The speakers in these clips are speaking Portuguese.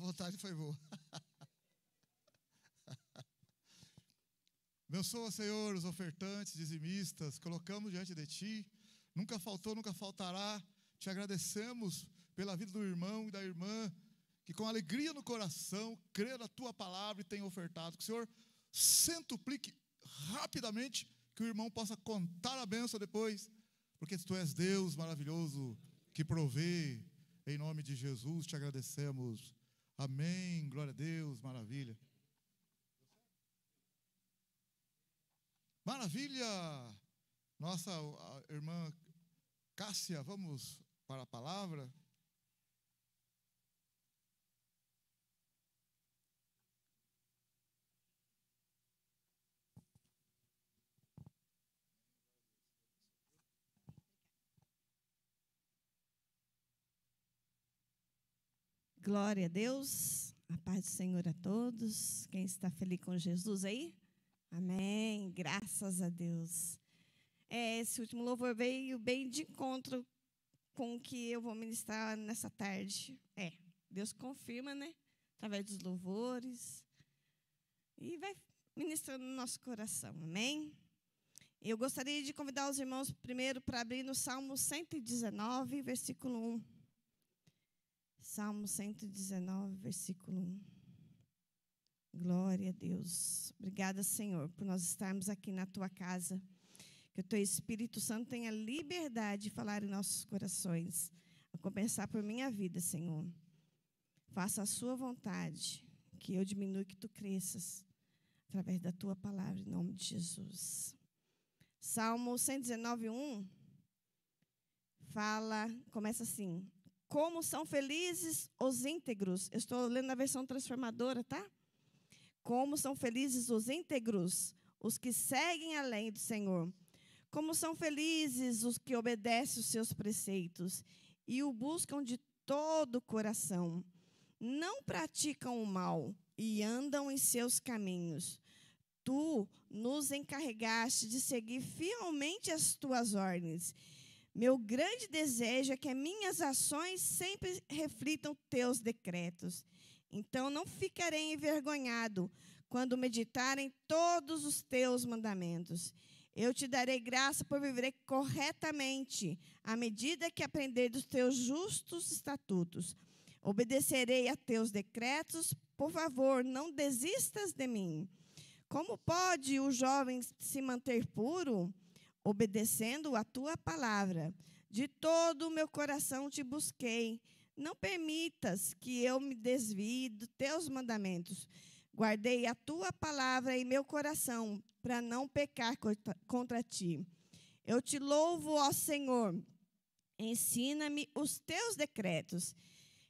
vontade foi boa. Abençoa, Senhor, os ofertantes, dizimistas, colocamos diante de Ti. Nunca faltou, nunca faltará. Te agradecemos pela vida do irmão e da irmã, que com alegria no coração, crê na Tua palavra e tem ofertado. Que o Senhor centuplique rapidamente, que o irmão possa contar a bênção depois, porque Tu és Deus maravilhoso, que provê. Em nome de Jesus, Te agradecemos. Amém, glória a Deus, maravilha. Maravilha! Nossa a irmã Cássia, vamos para a palavra. Glória a Deus, a paz do Senhor a todos. Quem está feliz com Jesus aí? Amém, graças a Deus. Esse último louvor veio bem de encontro com o que eu vou ministrar nessa tarde. Deus confirma, né? Através dos louvores. E vai ministrando no nosso coração, amém? Eu gostaria de convidar os irmãos primeiro para abrir no Salmo 119, versículo 1. Salmo 119, versículo 1. Glória a Deus. Obrigada, Senhor, por nós estarmos aqui na Tua casa. Que o Teu Espírito Santo tenha liberdade de falar em nossos corações. A começar por minha vida, Senhor. Faça a Sua vontade. Que eu diminua e que Tu cresças. Através da Tua palavra, em nome de Jesus. Salmo 119, 1. Começa assim. Como são felizes os íntegros. Eu estou lendo na versão transformadora, tá? Como são felizes os íntegros, os que seguem a lei do Senhor. Como são felizes os que obedecem os seus preceitos e o buscam de todo o coração. Não praticam o mal e andam em seus caminhos. Tu nos encarregaste de seguir fielmente as Tuas ordens. Meu grande desejo é que as minhas ações sempre reflitam Teus decretos. Então não ficarei envergonhado quando meditarem todos os Teus mandamentos. Eu Te darei graça por viver corretamente, à medida que aprender dos Teus justos estatutos. Obedecerei a Teus decretos. Por favor, não desistas de mim. Como pode o jovem se manter puro? Obedecendo a Tua palavra. De todo o meu coração Te busquei. Não permitas que eu me desvie dos Teus mandamentos. Guardei a Tua palavra em meu coração, para não pecar contra Ti. Eu Te louvo, ó Senhor. Ensina-me os Teus decretos.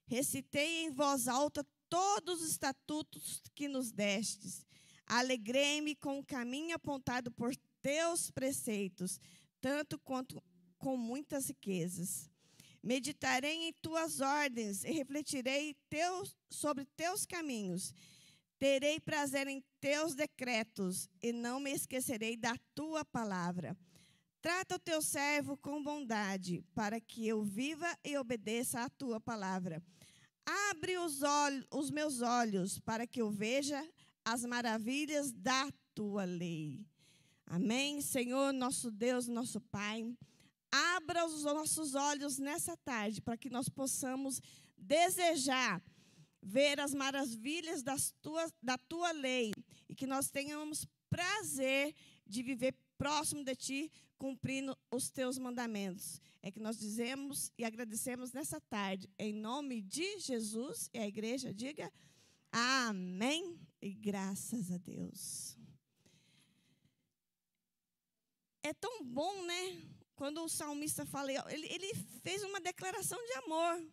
Recitei em voz alta todos os estatutos que nos destes. Alegrei-me com o caminho apontado por Teus preceitos, tanto quanto com muitas riquezas. Meditarei em Tuas ordens e refletirei sobre Teus caminhos. Terei prazer em Teus decretos e não me esquecerei da Tua palavra. Trata o Teu servo com bondade, para que eu viva e obedeça à Tua palavra. Abre os meus olhos, para que eu veja as maravilhas da Tua lei. Amém, Senhor, nosso Deus, nosso Pai. Abra os nossos olhos nessa tarde, para que nós possamos desejar ver as maravilhas da Tua lei e que nós tenhamos prazer de viver próximo de Ti, cumprindo os Teus mandamentos. É que nós dizemos e agradecemos nessa tarde, em nome de Jesus, e a igreja diga amém e graças a Deus. É tão bom, né? Quando o salmista fala, ele fez uma declaração de amor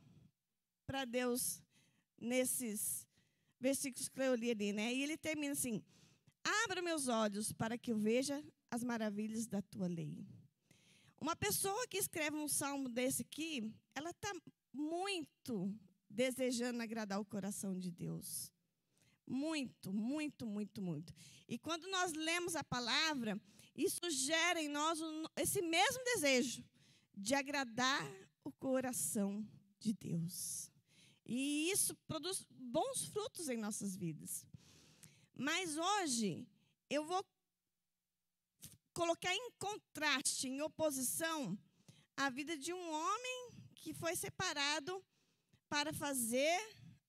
para Deus nesses versículos que eu li ali, né? E ele termina assim: abra meus olhos para que eu veja as maravilhas da Tua lei. Uma pessoa que escreve um salmo desse aqui, ela está muito desejando agradar o coração de Deus. Muito, muito, muito, muito. E quando nós lemos a palavra, isso gera em nós esse mesmo desejo de agradar o coração de Deus. E isso produz bons frutos em nossas vidas. Mas hoje, eu vou colocar em contraste, em oposição, a vida de um homem que foi separado para fazer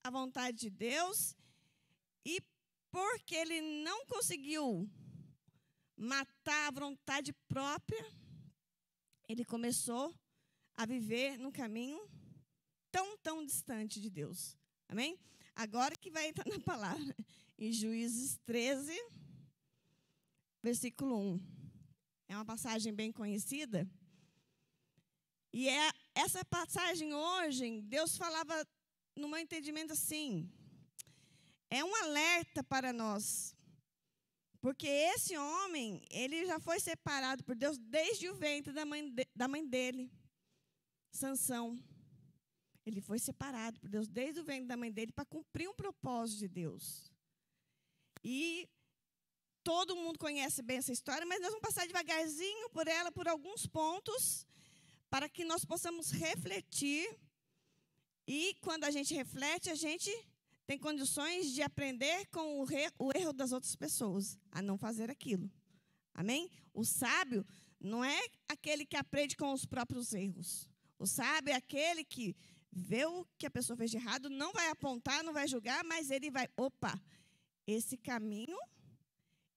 a vontade de Deus e porque ele não conseguiu matar a vontade própria, ele começou a viver num caminho tão distante de Deus. Amém? Agora que vai entrar na palavra. Em Juízes 13, versículo 1. É uma passagem bem conhecida. E essa passagem hoje, Deus falava, no meu entendimento, assim, é um alerta para nós. Porque esse homem, ele já foi separado por Deus desde o ventre da mãe dele, Sansão. Ele foi separado por Deus desde o ventre da mãe dele para cumprir um propósito de Deus. E todo mundo conhece bem essa história, mas nós vamos passar devagarzinho por ela, por alguns pontos, para que nós possamos refletir. E quando a gente reflete, a gente tem condições de aprender com o erro das outras pessoas, a não fazer aquilo. Amém? O sábio não é aquele que aprende com os próprios erros. O sábio é aquele que vê o que a pessoa fez de errado, não vai apontar, não vai julgar, mas ele vai, opa, esse caminho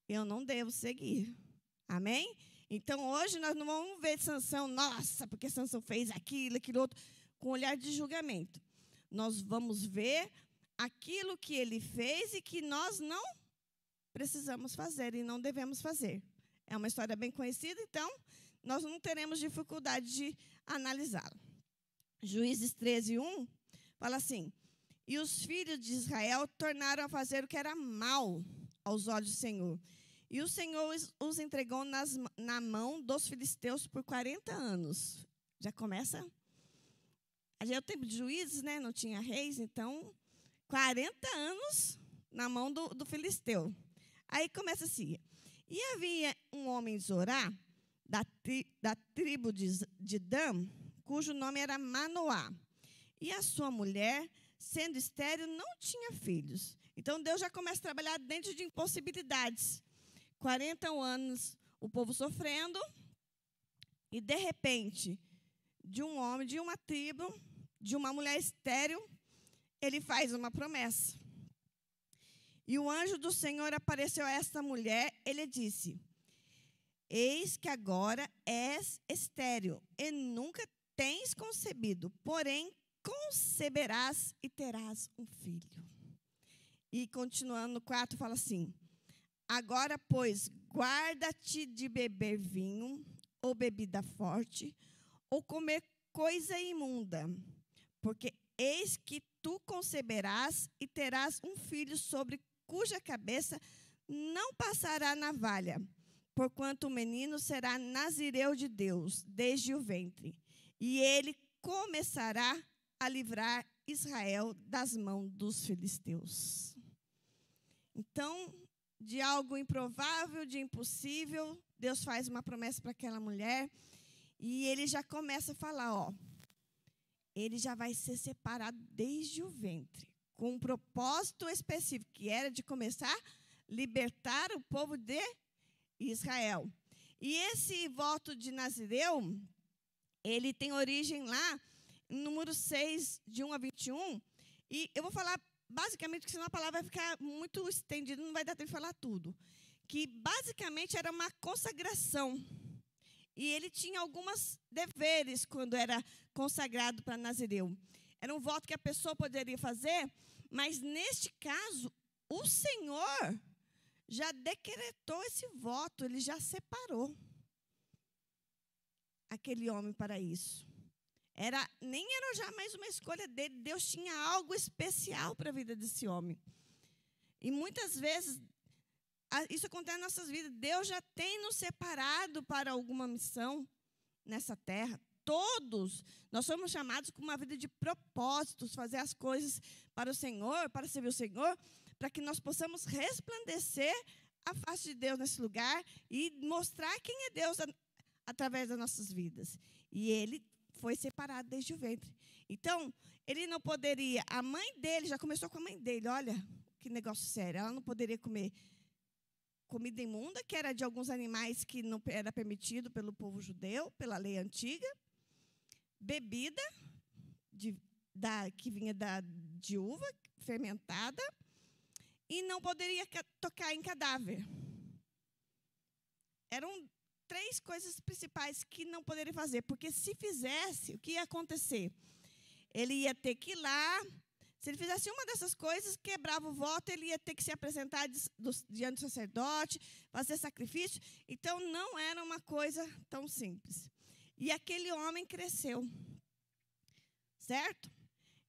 eu não devo seguir. Amém? Então, hoje nós não vamos ver Sansão, nossa, porque Sansão fez aquilo outro, com olhar de julgamento. Nós vamos ver aquilo que ele fez e que nós não precisamos fazer e não devemos fazer. É uma história bem conhecida, então nós não teremos dificuldade de analisá-la. Juízes 13, 1, fala assim: e os filhos de Israel tornaram a fazer o que era mal aos olhos do Senhor. E o Senhor os entregou na mão dos filisteus por 40 anos. Já começa. Já é o tempo de juízes, né? Não tinha reis, então 40 anos na mão do filisteu. Aí começa assim. E havia um homem de Zorá, da tribo de Dan, cujo nome era Manoá. E a sua mulher, sendo estéril, não tinha filhos. Então, Deus já começa a trabalhar dentro de impossibilidades. 40 anos, o povo sofrendo, e, de repente, de um homem, de uma tribo, de uma mulher estéril, ele faz uma promessa. E o anjo do Senhor apareceu a esta mulher, ele disse: eis que agora és estéril, e nunca tens concebido, porém conceberás e terás um filho. E continuando no 4, fala assim: agora, pois, guarda-te de beber vinho, ou bebida forte, ou comer coisa imunda, porque eis que tu conceberás e terás um filho sobre cuja cabeça não passará navalha, porquanto o menino será nazireu de Deus desde o ventre, e ele começará a livrar Israel das mãos dos filisteus. Então, de algo improvável, de impossível, Deus faz uma promessa para aquela mulher, e ele já começa a falar, ó, ele já vai ser separado desde o ventre, com um propósito específico, que era de começar a libertar o povo de Israel. E esse voto de Nazireu, ele tem origem lá, no número 6, de 1 a 21, e eu vou falar basicamente, porque senão a palavra vai ficar muito estendida, não vai dar tempo de falar tudo. Que basicamente era uma consagração. E ele tinha alguns deveres quando era consagrado para Nazireu. Era um voto que a pessoa poderia fazer, mas neste caso, o Senhor já decretou esse voto, ele já separou aquele homem para isso. Nem era já mais uma escolha dele, Deus tinha algo especial para a vida desse homem. E muitas vezes, isso acontece nas nossas vidas, Deus já tem nos separado para alguma missão nessa terra. Todos, nós somos chamados com uma vida de propósitos, fazer as coisas para o Senhor, para servir o Senhor, para que nós possamos resplandecer a face de Deus nesse lugar e mostrar quem é Deus através das nossas vidas. E ele foi separado desde o ventre. Então, ele não poderia, a mãe dele, já começou com a mãe dele, olha que negócio sério, ela não poderia comer comida imunda, que era de alguns animais que não era permitido pelo povo judeu, pela lei antiga, bebida que vinha de uva fermentada, e não poderia tocar em cadáver. Eram 3 coisas principais que não poderia fazer, porque se fizesse, o que ia acontecer? Ele ia ter que ir lá, se ele fizesse uma dessas coisas, quebrava o voto, ele ia ter que se apresentar diante do sacerdote, fazer sacrifício. Então, não era uma coisa tão simples. E aquele homem cresceu, certo?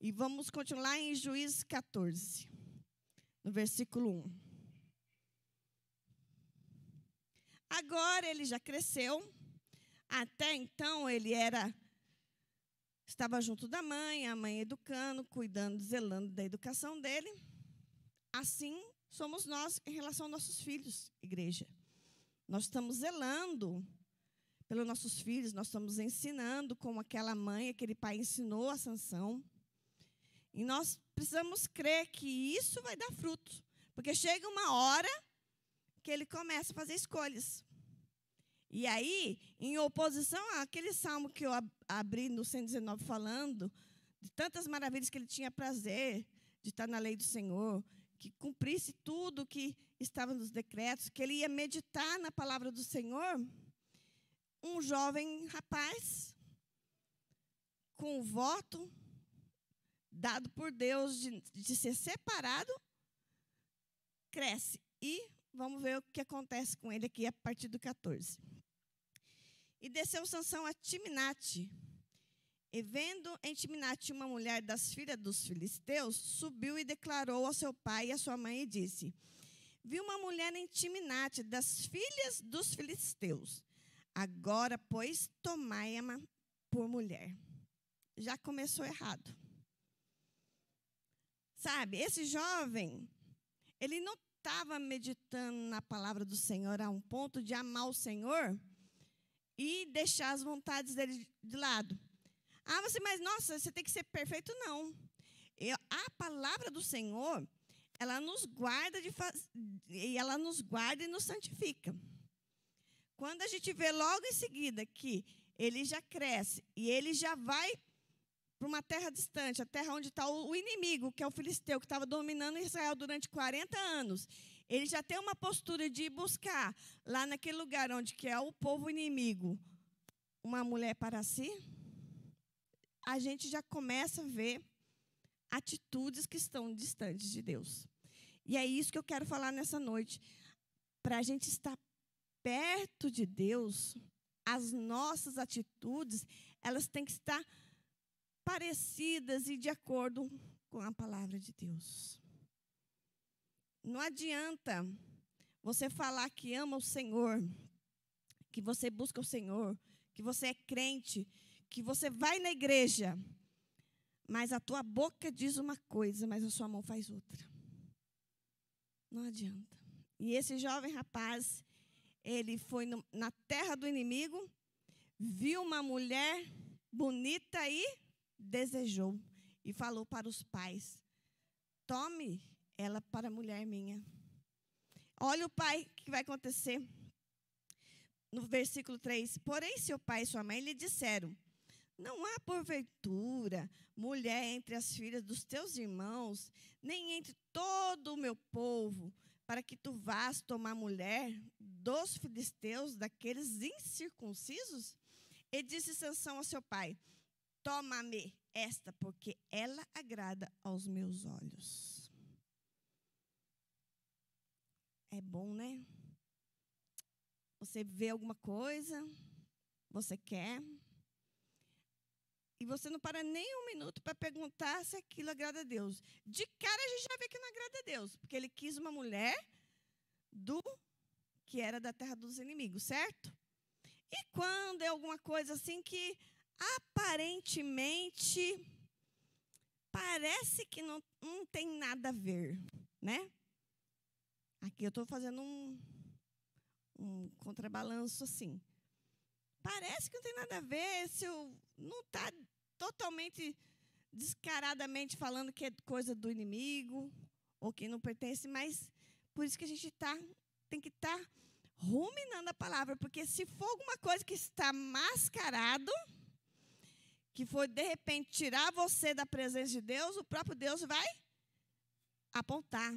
E vamos continuar em Juízes 14, no versículo 1. Agora ele já cresceu, até então ele estava junto da mãe, a mãe educando, cuidando, zelando da educação dele. Assim somos nós em relação aos nossos filhos, igreja. Nós estamos zelando pelos nossos filhos, nós estamos ensinando como aquela mãe, aquele pai ensinou a Sansão. E nós precisamos crer que isso vai dar fruto, porque chega uma hora que ele começa a fazer escolhas. E aí, em oposição àquele salmo que eu abri no 119 falando, de tantas maravilhas que ele tinha prazer de estar na lei do Senhor, que cumprisse tudo que estava nos decretos, que ele ia meditar na palavra do Senhor, um jovem rapaz, com o voto dado por Deus de ser separado, cresce. E vamos ver o que acontece com ele aqui a partir do 14. E desceu Sansão a Timnate, e vendo em Timnate uma mulher das filhas dos filisteus, subiu e declarou ao seu pai e à sua mãe e disse: vi uma mulher em Timnate das filhas dos filisteus. Agora, pois, tomai-a por mulher. Já começou errado. Sabe, esse jovem, ele não estava meditando na palavra do Senhor a um ponto de amar o Senhor e deixar as vontades dele de lado. Mas nossa, você tem que ser perfeito? Não. A palavra do Senhor, ela nos guarda ela nos guarda e nos santifica. Quando a gente vê logo em seguida que ele já cresce e ele já vai para uma terra distante, a terra onde está o inimigo, que é o filisteu, que estava dominando Israel durante 40 anos. Ele já tem uma postura de buscar, lá naquele lugar onde que é o povo inimigo, uma mulher para si. A gente já começa a ver atitudes que estão distantes de Deus. E é isso que eu quero falar nessa noite. Para a gente estar perto de Deus, as nossas atitudes, elas têm que estar parecidas e de acordo com a palavra de Deus. Não adianta você falar que ama o Senhor, que você busca o Senhor, que você é crente, que você vai na igreja, mas a tua boca diz uma coisa, mas a sua mão faz outra. Não adianta. E esse jovem rapaz, ele foi na terra do inimigo, viu uma mulher bonita e desejou. E falou para os pais: tome ela para mulher minha. Olha o pai, o que vai acontecer. No versículo 3, porém seu pai e sua mãe lhe disseram: não há porventura mulher entre as filhas dos teus irmãos, nem entre todo o meu povo, para que tu vás tomar mulher dos filisteus, daqueles incircuncisos? E disse Sansão ao seu pai: toma-me esta, porque ela agrada aos meus olhos. É bom, né? Você vê alguma coisa, você quer, e você não para nem um minuto para perguntar se aquilo agrada a Deus. De cara a gente já vê que não agrada a Deus, porque ele quis uma mulher que era da terra dos inimigos, certo? E quando é alguma coisa assim que aparentemente parece que não tem nada a ver, né? Aqui eu estou fazendo um contrabalanço assim. Parece que não tem nada a ver se eu não está totalmente descaradamente falando que é coisa do inimigo ou que não pertence, mas por isso que a gente tem que estar ruminando a palavra, porque se for alguma coisa que está mascarado, que foi de repente tirar você da presença de Deus, o próprio Deus vai apontar,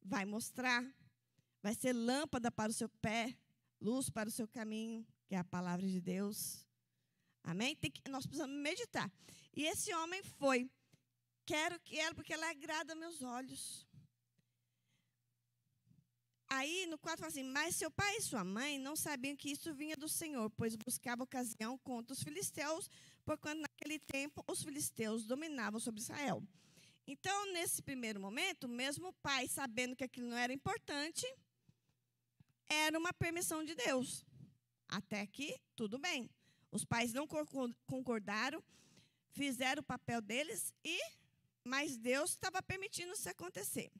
vai mostrar, vai ser lâmpada para o seu pé, luz para o seu caminho, que é a palavra de Deus. Amém? Nós precisamos meditar. E esse homem foi, quero que ela, porque ela agrada meus olhos. Aí, no 4, fala assim, mas seu pai e sua mãe não sabiam que isso vinha do Senhor, pois buscava ocasião contra os filisteus, porquanto naquele tempo os filisteus dominavam sobre Israel. Então, nesse primeiro momento, mesmo o pai, sabendo que aquilo não era importante, era uma permissão de Deus. Até aqui, tudo bem. Os pais não concordaram, fizeram o papel deles, mas Deus estava permitindo isso acontecer.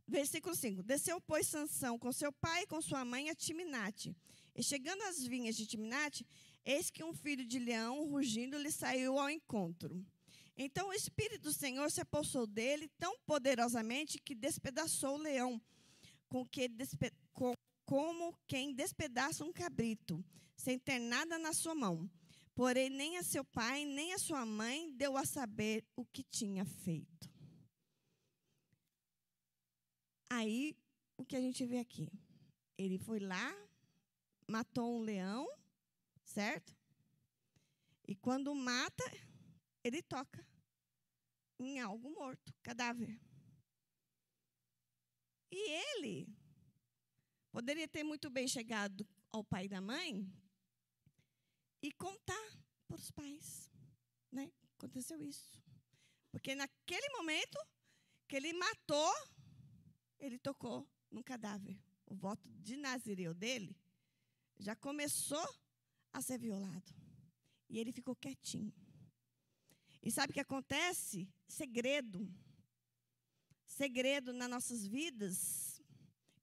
Versículo 5. Desceu, pois, Sansão com seu pai e com sua mãe a Timinate. E chegando às vinhas de Timinate, eis que um filho de leão, rugindo, lhe saiu ao encontro. Então o Espírito do Senhor se apossou dele tão poderosamente que despedaçou o leão, como quem despedaça um cabrito, sem ter nada na sua mão. Porém, nem a seu pai, nem a sua mãe deu a saber o que tinha feito. Aí, o que a gente vê aqui? Ele foi lá, matou um leão, certo? E quando mata, ele toca em algo morto, cadáver. E ele poderia ter muito bem chegado ao pai e da mãe e contar para os pais, né? Aconteceu isso. Porque naquele momento que ele matou, ele tocou num cadáver. O voto de Nazireu dele já começou a ser violado. E ele ficou quietinho. E sabe o que acontece? Segredo. Segredo nas nossas vidas,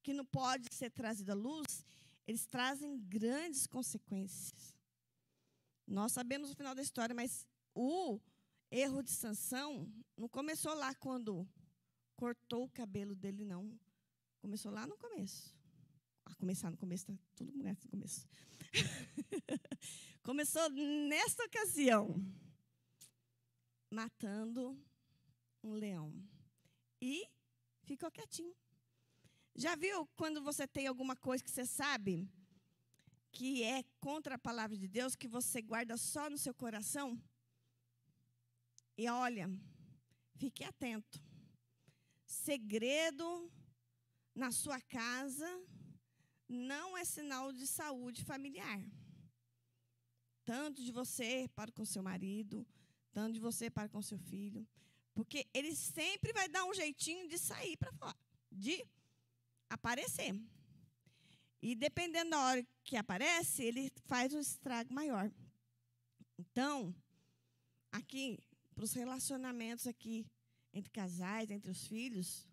que não pode ser trazido à luz, eles trazem grandes consequências. Nós sabemos o final da história, mas o erro de Sansão não começou lá quando cortou o cabelo dele, não. Começou lá no começo. Começar no começo, tá tudo começa no começo. Começou nessa ocasião, matando um leão. E ficou quietinho. Já viu quando você tem alguma coisa que você sabe que é contra a palavra de Deus, que você guarda só no seu coração? E olha, fique atento. Segredo na sua casa não é sinal de saúde familiar. Tanto de você para com seu marido, tanto de você para com seu filho. Porque ele sempre vai dar um jeitinho de sair para fora, de aparecer. E dependendo da hora que aparece, ele faz um estrago maior. Então, aqui, para os relacionamentos aqui, entre casais, entre os filhos,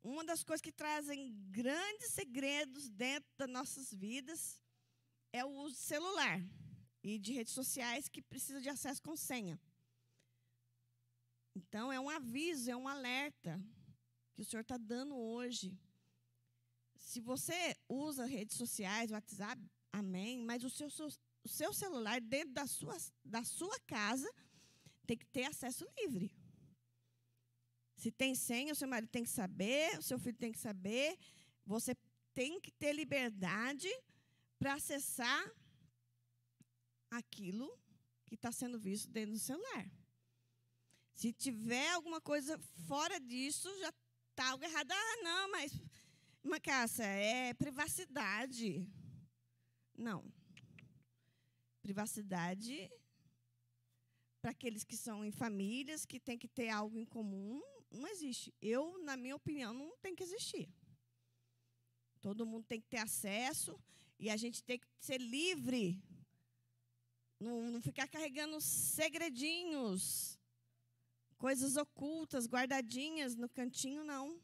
uma das coisas que trazem grandes segredos dentro das nossas vidas é o uso de celular e de redes sociais que precisa de acesso com senha. Então, é um aviso, é um alerta que o Senhor está dando hoje. Se você usa redes sociais, WhatsApp, amém, mas o seu celular dentro da sua casa tem que ter acesso livre. Se tem senha, o seu marido tem que saber, o seu filho tem que saber. Você tem que ter liberdade para acessar aquilo que está sendo visto dentro do celular. Se tiver alguma coisa fora disso, já está algo errado. Ah, não, mas, Cássia, é privacidade. Não. Privacidade para aqueles que são em famílias, que tem que ter algo em comum, não existe. Eu, na minha opinião, não tem que existir. Todo mundo tem que ter acesso e a gente tem que ser livre. Não ficar carregando segredinhos, coisas ocultas, guardadinhas no cantinho, não.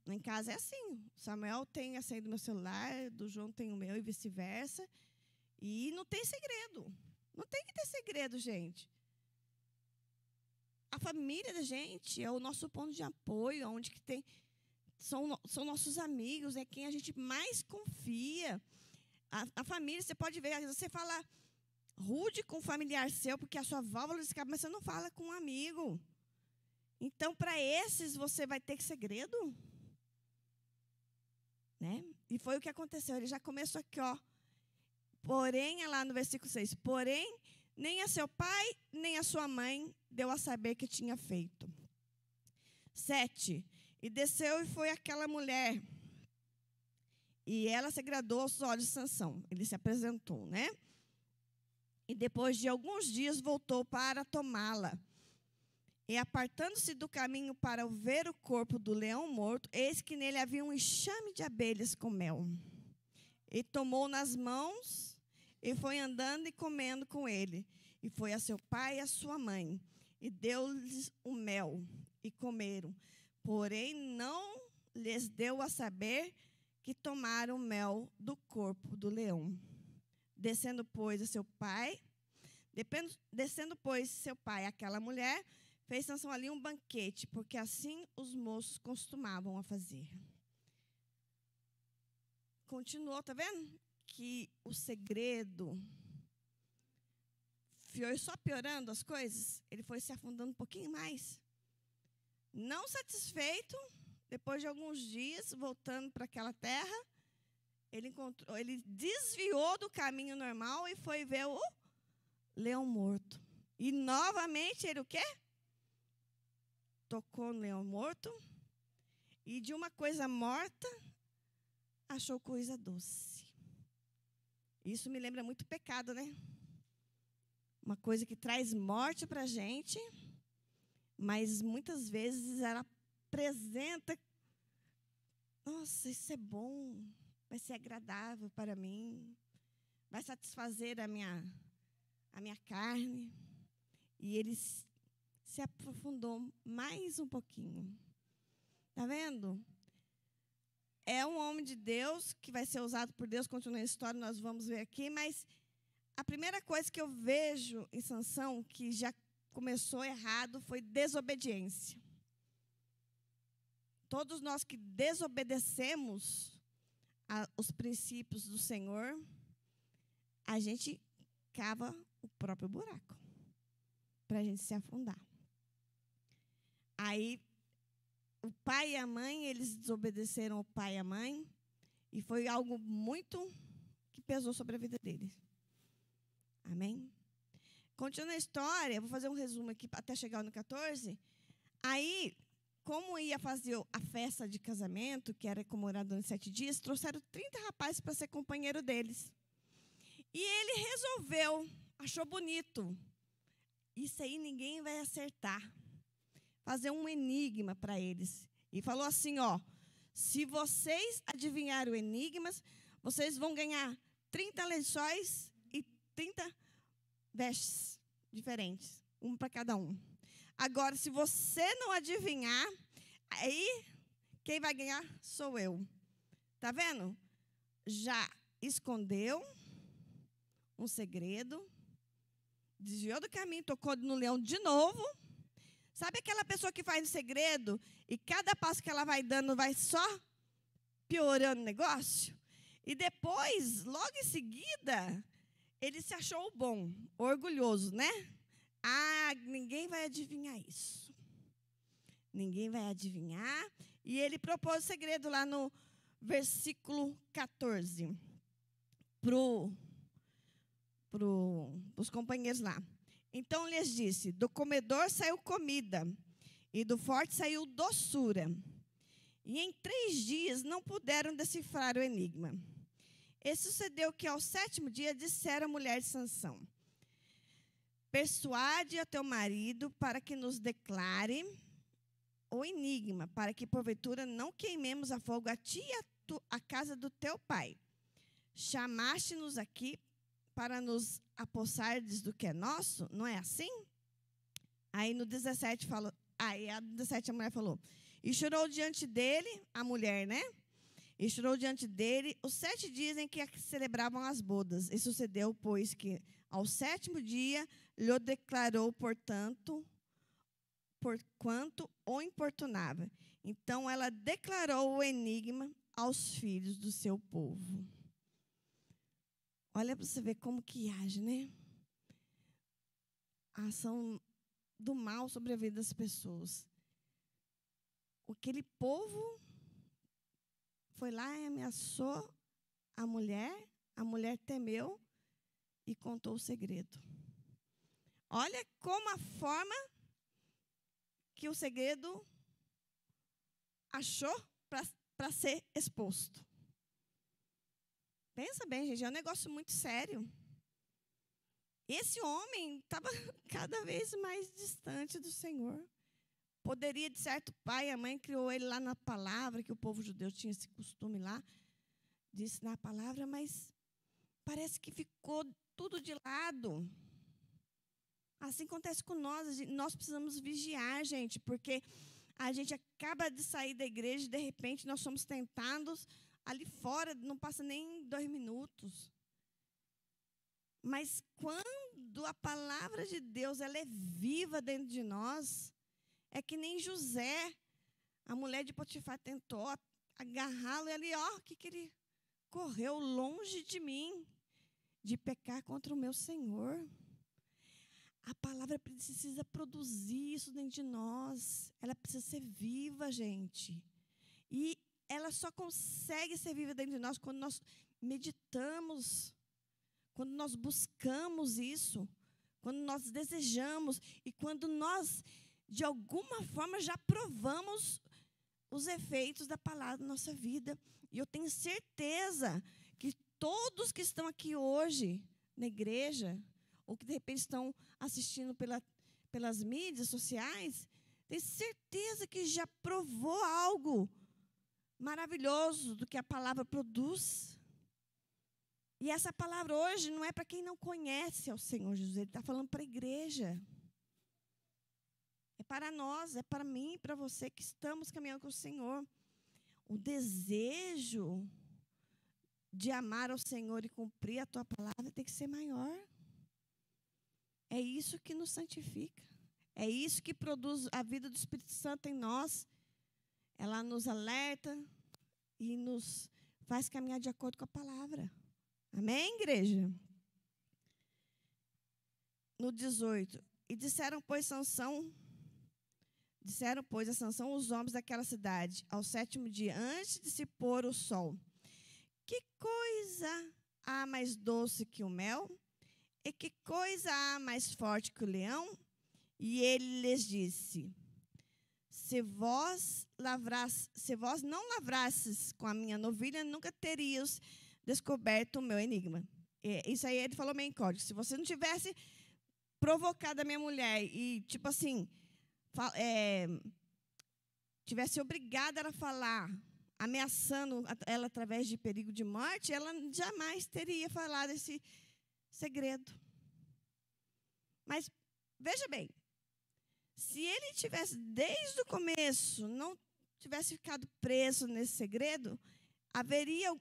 Em casa é assim. Samuel tem a senha do meu celular, do João tem o meu e vice-versa. E não tem segredo. Não tem que ter segredo, gente. A família da gente é o nosso ponto de apoio, onde que tem são nossos amigos, é quem a gente mais confia. A família, você pode ver, às vezes você fala rude com um familiar seu, porque a sua válvula de escape, mas você não fala com um amigo. Então, para esses, você vai ter segredo? Né? E foi o que aconteceu. Ele já começou aqui, ó. Porém, lá no versículo 6, porém, nem a seu pai, nem a sua mãe deu a saber que tinha feito. 7, e desceu e foi aquela mulher. E ela se agradou aos olhos de Sansão. Ele se apresentou, né? E depois de alguns dias voltou para tomá-la. E apartando-se do caminho para ver o corpo do leão morto, eis que nele havia um enxame de abelhas com mel. E tomou nas mãos e foi andando e comendo com ele. E foi a seu pai e a sua mãe. E deu-lhes o mel e comeram. Porém, não lhes deu a saber que tomaram mel do corpo do leão. Descendo, pois, seu pai àquela mulher, fez Sansão ali um banquete, porque assim os moços costumavam a fazer. Continuou, tá vendo? Que o segredo foi só piorando as coisas, ele foi se afundando um pouquinho mais. Não satisfeito, depois de alguns dias, voltando para aquela terra, ele desviou do caminho normal e foi ver o leão morto. E novamente ele o quê? Tocou no leão morto e de uma coisa morta achou coisa doce. Isso me lembra muito pecado, né? Uma coisa que traz morte para a gente, mas muitas vezes ela apresenta, nossa, isso é bom, vai ser agradável para mim, vai satisfazer a minha carne. E ele se aprofundou mais um pouquinho. Está vendo? É um homem de Deus que vai ser usado por Deus, continua a história, nós vamos ver aqui, mas a primeira coisa que eu vejo em Sansão, que já começou errado, foi desobediência. Todos nós que desobedecemos os princípios do Senhor, a gente cava o próprio buraco para a gente se afundar. Aí, o pai e a mãe, eles desobedeceram o pai e a mãe, e foi algo muito que pesou sobre a vida deles. Amém? Continuando a história, vou fazer um resumo aqui até chegar no 14. Aí, como ia fazer a festa de casamento, que era comemorada durante 7 dias, trouxeram 30 rapazes para ser companheiro deles. E ele resolveu, achou bonito. Isso aí ninguém vai acertar. Fazer um enigma para eles. E falou assim, ó, se vocês adivinharem o enigma, vocês vão ganhar 30 lençóis e 30 vestes diferentes, um para cada um. Agora, se você não adivinhar, aí quem vai ganhar sou eu. Tá vendo? Já escondeu um segredo, desviou do caminho, tocou no leão de novo. Sabe aquela pessoa que faz um segredo e cada passo que ela vai dando vai só piorando o negócio? E depois, logo em seguida, ele se achou bom, orgulhoso, né? Ah, ninguém vai adivinhar isso. Ninguém vai adivinhar. E ele propôs o segredo lá no versículo 14 os companheiros lá. Então lhes disse: do comedor saiu comida, e do forte saiu doçura. E em 3 dias não puderam decifrar o enigma. E sucedeu que ao 7º dia disseram a mulher de Sansão: persuade a teu marido para que nos declare o enigma, para que porventura não queimemos a fogo a ti e a casa do teu pai. Chamaste-nos aqui para nos apossardes do que é nosso? Não é assim? Aí no 17 falou, a mulher falou, e chorou diante dele, a mulher, né? E chorou diante dele os 7 dias em que celebravam as bodas. E sucedeu, pois, que ao 7º dia lhe declarou, porquanto o importunava. Então ela declarou o enigma aos filhos do seu povo. Olha para você ver como que age, né? A ação do mal sobre a vida das pessoas. Aquele povo foi lá e ameaçou a mulher temeu e contou o segredo. Olha como a forma que o segredo achou para ser exposto. Pensa bem, gente, é um negócio muito sério. Esse homem estava cada vez mais distante do Senhor. Poderia, de certo, o pai e a mãe criou ele lá na palavra, que o povo judeu tinha esse costume lá, de ensinar a palavra, mas parece que ficou tudo de lado. Assim acontece com nós. Nós precisamos vigiar, gente, porque a gente acaba de sair da igreja e, de repente, nós somos tentados ali fora, não passa nem 2 minutos. Mas quando a palavra de Deus ela é viva dentro de nós, é que nem José, a mulher de Potifar tentou agarrá-lo e ali, que ele correu longe de mim, de pecar contra o meu Senhor. A palavra precisa produzir isso dentro de nós. Ela precisa ser viva, gente. E ela só consegue ser viva dentro de nós quando nós meditamos, quando nós buscamos isso, quando nós desejamos e quando nós, de alguma forma, já provamos os efeitos da palavra na nossa vida. E eu tenho certeza que todos que estão aqui hoje na igreja, ou que de repente estão assistindo pelas mídias sociais, tenho certeza que já provou algo maravilhoso do que a palavra produz. E essa palavra hoje não é para quem não conhece ao Senhor Jesus, Ele está falando para a igreja. É para nós, é para mim e para você que estamos caminhando com o Senhor. O desejo de amar ao Senhor e cumprir a tua palavra tem que ser maior. É isso que nos santifica. É isso que produz a vida do Espírito Santo em nós. Ela nos alerta e nos faz caminhar de acordo com a palavra. Amém, igreja? No 18. E disseram, pois, a Sansão os homens daquela cidade, ao 7º dia, antes de se pôr o sol: que coisa há mais doce que o mel? E que coisa há mais forte que o leão? E ele lhes disse: se vós não lavrasses com a minha novilha, nunca terias descoberto o meu enigma. Isso aí ele falou meio em código. Se você não tivesse provocado a minha mulher e, tipo assim, tivesse obrigado ela a falar, ameaçando ela através de perigo de morte, ela jamais teria falado esse segredo. Mas, veja bem, se ele tivesse, desde o começo, não tivesse ficado preso nesse segredo,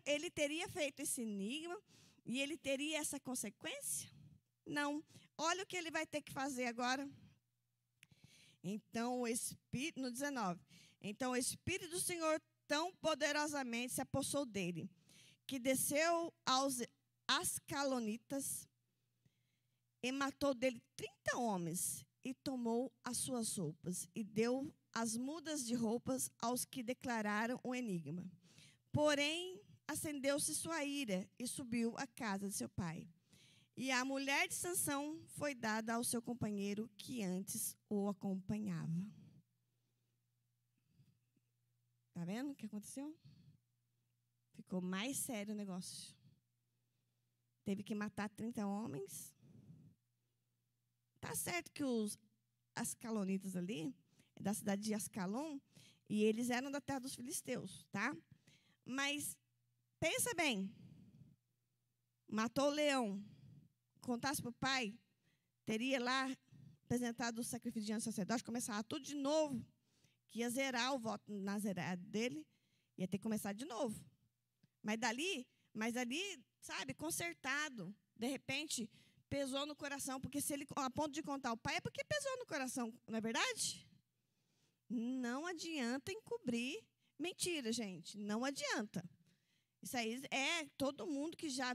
ele teria feito esse enigma e ele teria essa consequência? Não. Olha o que ele vai ter que fazer agora. Então, no 19. Então, o Espírito do Senhor tão poderosamente se apossou dele, que desceu aos Ascalonitas e matou dele 30 homens, e tomou as suas roupas, e deu as mudas de roupas aos que declararam o enigma. Porém, acendeu-se sua ira, e subiu à casa de seu pai. E a mulher de Sansão foi dada ao seu companheiro, que antes o acompanhava. Está vendo o que aconteceu? Ficou mais sério o negócio. Teve que matar 30 homens. Tá certo que os ascalonitas ali, é da cidade de Ascalon, e eles eram da terra dos filisteus, tá? Mas, pensa bem, matou o leão, contasse para o pai, teria lá apresentado o sacrifício diante do sacerdote, começava tudo de novo, que ia zerar o voto nazirado dele, ia ter que começar de novo. Mas ali, sabe, consertado. De repente, pesou no coração, porque se ele, a ponto de contar o pai, é porque pesou no coração, não é verdade? Não adianta encobrir mentira, gente. Não adianta. Isso aí todo mundo que já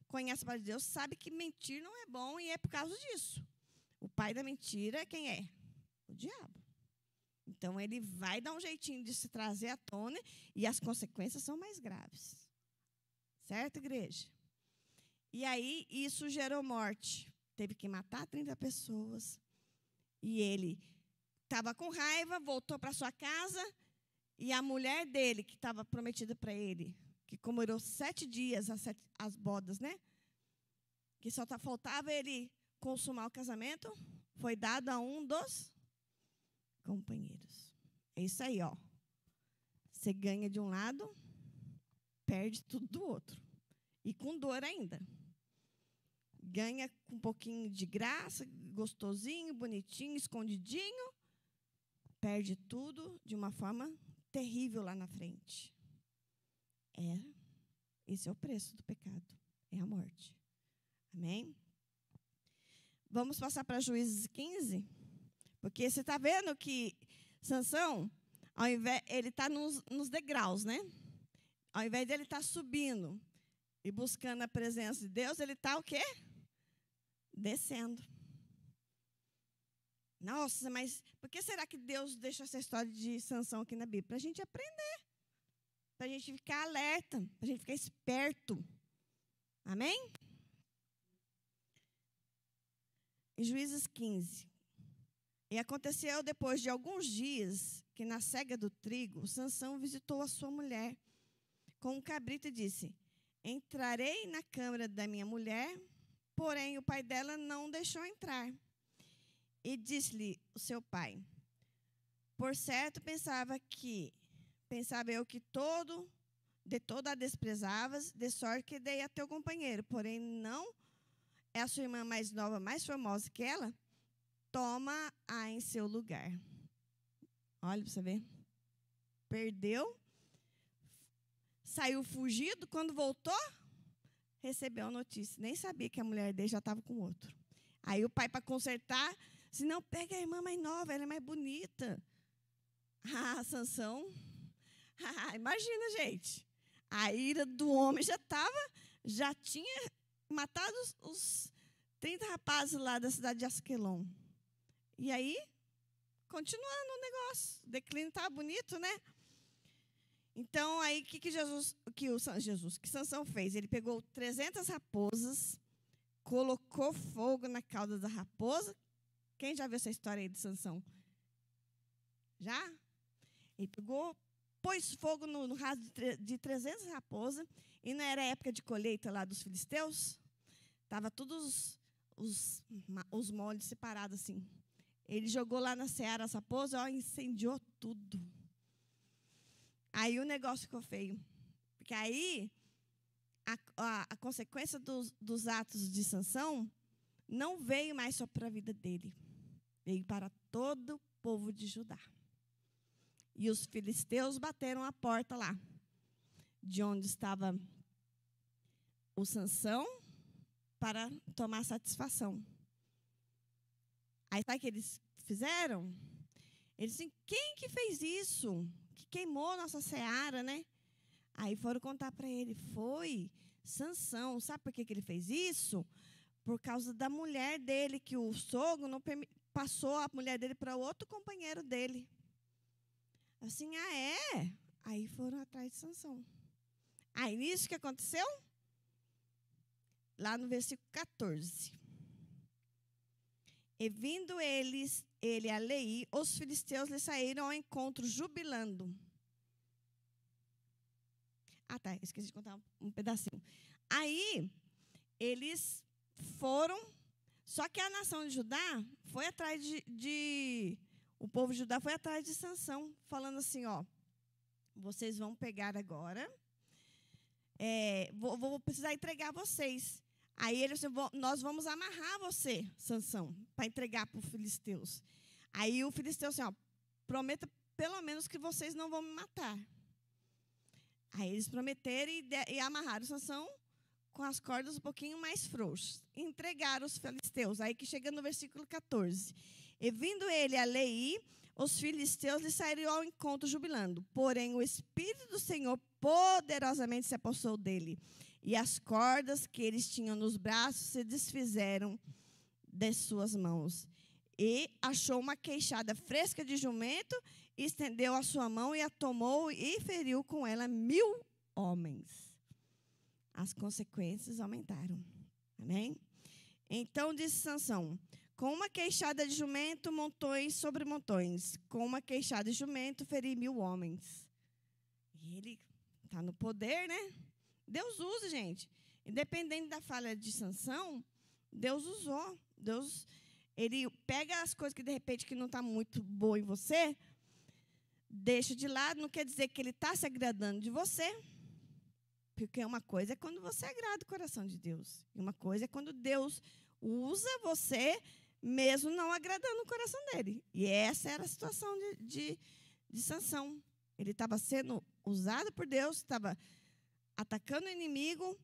conhece a palavra de Deus sabe que mentir não é bom e é por causa disso. O pai da mentira, quem é? O diabo. Então, ele vai dar um jeitinho de se trazer à tona e as consequências são mais graves. Certo, igreja? E aí, isso gerou morte. Teve que matar 30 pessoas. E ele estava com raiva, voltou para sua casa. E a mulher dele, que estava prometida para ele, que comemorou 7 dias as bodas, né? Que só faltava ele consumar o casamento, foi dado a um dos companheiros. É isso aí, ó. Você ganha de um lado, perde tudo do outro. E com dor ainda. Ganha com um pouquinho de graça, gostosinho, bonitinho, escondidinho. Perde tudo de uma forma terrível lá na frente. Esse é o preço do pecado. É a morte. Amém? Vamos passar para Juízes 15? Porque você está vendo que Sansão, ao invés, ele está nos degraus, né? Ao invés de ele estar subindo e buscando a presença de Deus, ele está o quê? Descendo. Nossa, mas por que será que Deus deixa essa história de Sansão aqui na Bíblia? Para a gente aprender. Para a gente ficar alerta. Para a gente ficar esperto. Amém? Em Juízes 15. E aconteceu depois de alguns dias que na cega do trigo, Sansão visitou a sua mulher com um cabrito e disse: entrarei na câmara da minha mulher, porém o pai dela não deixou entrar. E disse-lhe o seu pai: por certo pensava eu que de toda a desprezavas, de sorte que dei a teu companheiro, porém não é a sua irmã mais nova, mais formosa que ela, toma-a em seu lugar. Olha para você ver. Perdeu, saiu fugido, quando voltou, recebeu a notícia. Nem sabia que a mulher dele já estava com outro. Aí o pai, para consertar, disse: não, pega a irmã mais nova, ela é mais bonita. Ah, Sansão. Imagina, gente. A ira do homem já tinha matado os 30 rapazes lá da cidade de Asquelon. E aí, continuando o negócio. O declínio estava bonito, né? Então, aí, o que Sansão fez? Ele pegou 300 raposas, colocou fogo na cauda da raposa. Quem já viu essa história aí de Sansão? Já? Ele pôs fogo no raso de 300 raposas, e não era época de colheita lá dos filisteus? Estava todos os molhos separados assim. Ele jogou lá na seara as raposas, incendiou tudo. Aí o negócio ficou feio. Porque aí a consequência dos atos de Sansão não veio mais só para a vida dele. Veio para todo o povo de Judá. E os filisteus bateram a porta lá, de onde estava o Sansão, para tomar satisfação. Aí sabe o que eles fizeram? Eles disseram: quem que fez isso? Que queimou nossa seara, né? Aí foram contar para ele: foi Sansão. Sabe por que ele fez isso? Por causa da mulher dele, que o sogro não passou a mulher dele para outro companheiro dele. Assim, é? Aí foram atrás de Sansão. Aí nisso que aconteceu? Lá no versículo 14. E vindo ele a Leí, os filisteus lhe saíram ao encontro, jubilando. Ah, tá, esqueci de contar um pedacinho. Aí, eles foram, só que a nação de Judá foi atrás o povo de Judá foi atrás de Sansão, falando assim: vocês vão pegar agora, vou precisar entregar vocês. Aí eles disseram: nós vamos amarrar você, Sansão, para entregar para os filisteus. Aí o filisteu assim: prometa pelo menos que vocês não vão me matar. Aí eles prometeram e amarraram Sansão com as cordas um pouquinho mais frouxas. Entregaram os filisteus. Aí que chega no versículo 14. E vindo ele a Leí, os filisteus lhe saíram ao encontro jubilando. Porém, o Espírito do Senhor poderosamente se apossou dele. E as cordas que eles tinham nos braços se desfizeram de suas mãos. E achou uma queixada fresca de jumento, estendeu a sua mão e a tomou e feriu com ela 1000 homens. As consequências aumentaram. Amém? Então disse Sansão: com uma queixada de jumento, montões sobre montões. Com uma queixada de jumento, feri 1000 homens. E ele está no poder, né? Deus usa, gente. Independente da falha de Sansão, Deus usou. Deus, ele pega as coisas que, de repente, que não está muito boa em você, deixa de lado. Não quer dizer que ele está se agradando de você. Porque uma coisa é quando você agrada o coração de Deus. E uma coisa é quando Deus usa você, mesmo não agradando o coração dele. E essa era a situação de Sansão. Ele estava sendo usado por Deus, estava atacando o inimigo,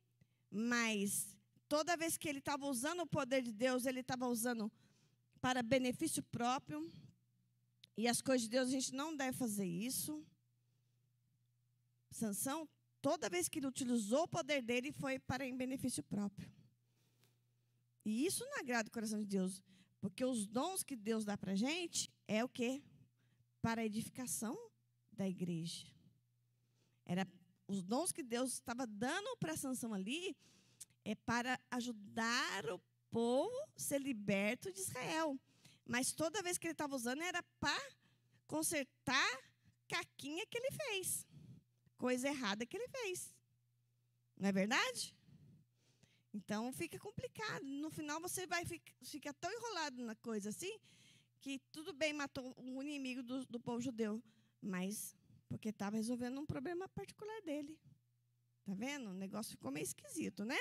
mas toda vez que ele estava usando o poder de Deus, ele estava usando para benefício próprio. E as coisas de Deus, a gente não deve fazer isso. Sansão, toda vez que ele utilizou o poder dele, foi para em benefício próprio. E isso não agrada o coração de Deus, porque os dons que Deus dá para a gente é o quê? Para a edificação da igreja. Era os dons que Deus estava dando para Sansão ali é para ajudar o povo a ser liberto de Israel. Mas toda vez que ele estava usando era para consertar caquinha que ele fez. Coisa errada que ele fez. Não é verdade? Então fica complicado. No final você vai ficar tão enrolado na coisa assim, que tudo bem, matou o inimigo do povo judeu, mas porque estava resolvendo um problema particular dele. Está vendo? O negócio ficou meio esquisito, né?